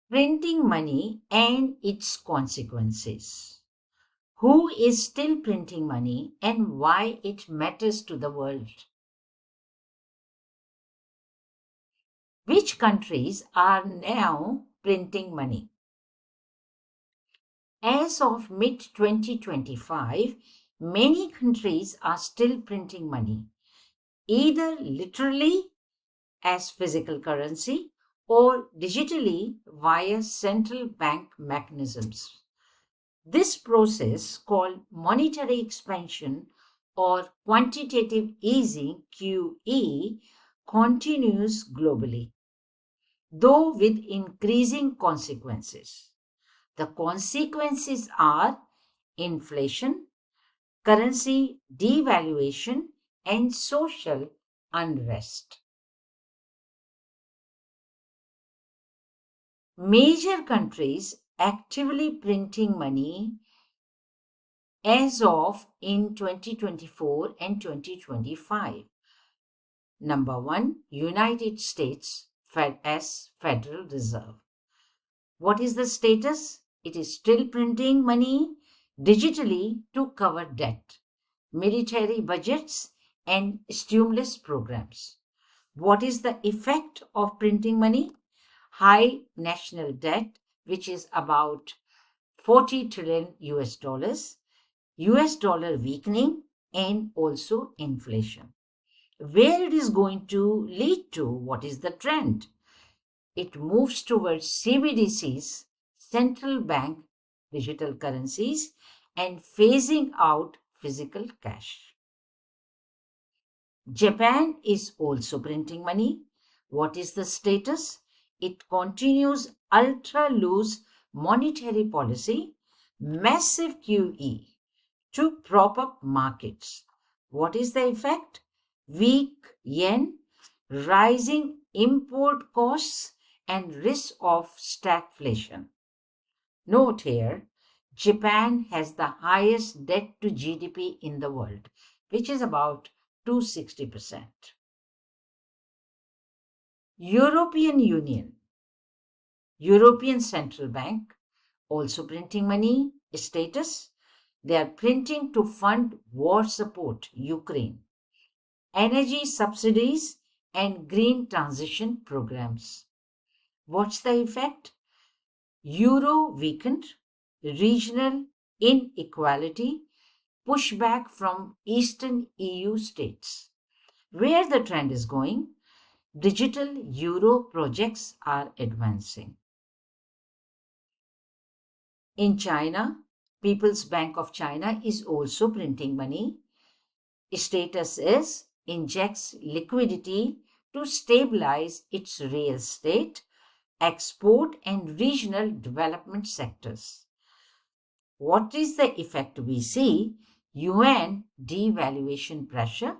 Printing money and its consequences. Who is still printing money and why it matters to the world? Which countries are now printing money? As of mid-2025, many countries are still printing money, either literally as physical currency or digitally via central bank mechanisms. This process, called monetary expansion or quantitative easing QE, continues globally, though with increasing consequences. The consequences are inflation, currency devaluation, and social unrest. Major countries actively printing money as of in 2024 and 2025. Number 1, United States as Federal Reserve. What is the status? It is still printing money digitally to cover debt, military budgets, and stimulus programs. What is the effect of printing money? High national debt, which is about 40 trillion US dollar weakening, and also inflation. Where it is going to lead to? What is the trend? It moves towards CBDCs, central bank digital currencies, and phasing out physical cash. Japan is also printing money. What is the status? It continues ultra loose monetary policy, massive QE to prop up markets. What is the effect? Weak yen, rising import costs, and risk of stagflation. Note here, Japan has the highest debt to GDP in the world, which is about 260%. European Union, European Central Bank, also printing money. Status, they are printing to fund war support, Ukraine, energy subsidies, and green transition programs. What's the effect? Euro weakened, regional inequality, pushback from Eastern EU states. Where the trend is going? Digital euro projects are advancing. In China, People's Bank of China is also printing money. Status is injects liquidity to stabilize its real estate, export, and regional development sectors. What is the effect we see? Yuan devaluation pressure,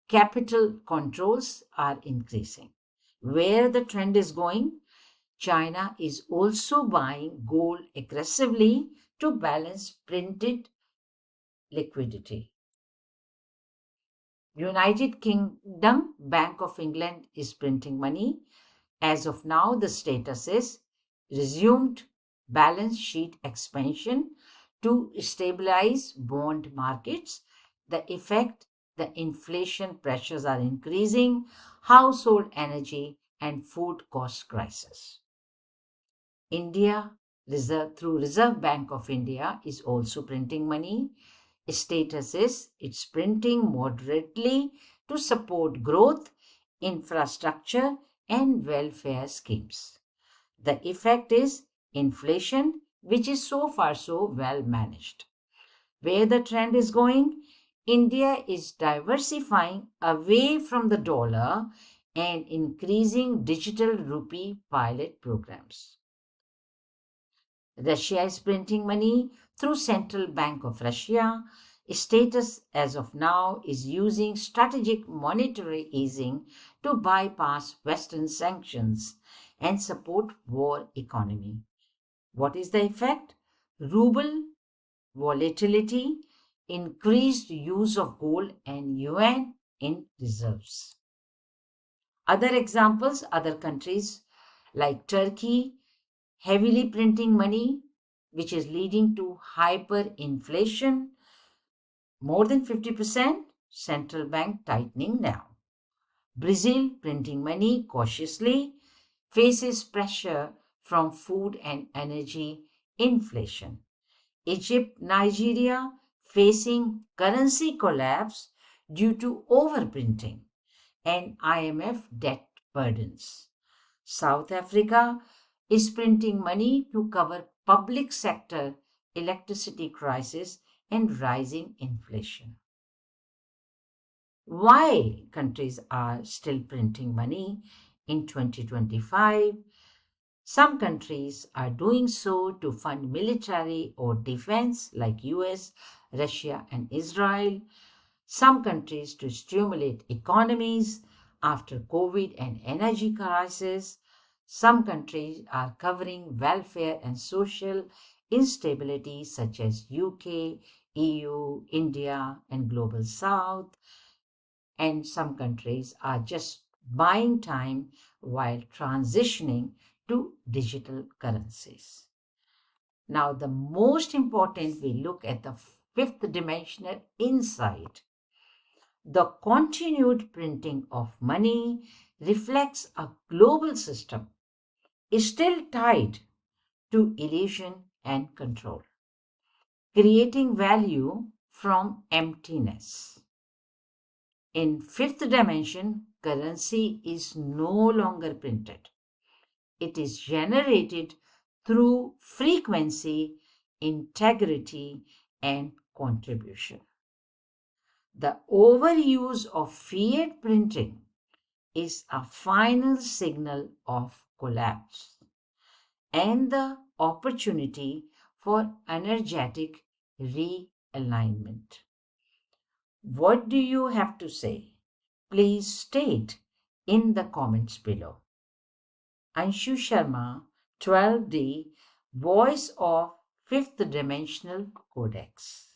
capital controls are increasing. Where the trend is going? China is also buying gold aggressively to balance printed liquidity. United Kingdom Bank of England is printing money. As of now, the status is resumed balance sheet expansion to stabilize bond markets. The effect, the inflation pressures are increasing, household energy and food cost crisis. India, through Reserve Bank of India, is also printing money. Status is it's printing moderately to support growth, infrastructure, and welfare schemes. The effect is inflation, which is so far so well managed. Where the trend is going? India is diversifying away from the dollar and increasing digital rupee pilot programs. Russia is printing money through Central Bank of Russia. Status as of now is using strategic monetary easing to bypass Western sanctions and support war economy. What is the effect? Ruble volatility, increased use of gold and yuan in reserves. Other examples, other countries like Turkey heavily printing money, which is leading to hyperinflation, more than 50%, central bank tightening now. Brazil printing money cautiously, faces pressure from food and energy inflation. Egypt, Nigeria facing currency collapse due to overprinting and IMF debt burdens. South Africa is printing money to cover public sector electricity crisis and rising inflation. Why countries are still printing money in 2025? Some countries are doing so to fund military or defense like US, Russia and Israel. Some countries to stimulate economies after COVID and energy crisis. Some countries are covering welfare and social instability such as UK, EU, India and Global South. And some countries are just buying time while transitioning to digital currencies. Now, the most important, we look at the fifth dimensional insight. The continued printing of money reflects a global system, is still tied to illusion and control, creating value from emptiness. In fifth dimension, currency is no longer printed. It is generated through frequency, integrity, and contribution. The overuse of fiat printing is a final signal of collapse and the opportunity for energetic realignment. What do you have to say? Please state in the comments below. Anshu Sharma, 12D, Voice of Fifth Dimensional Codex.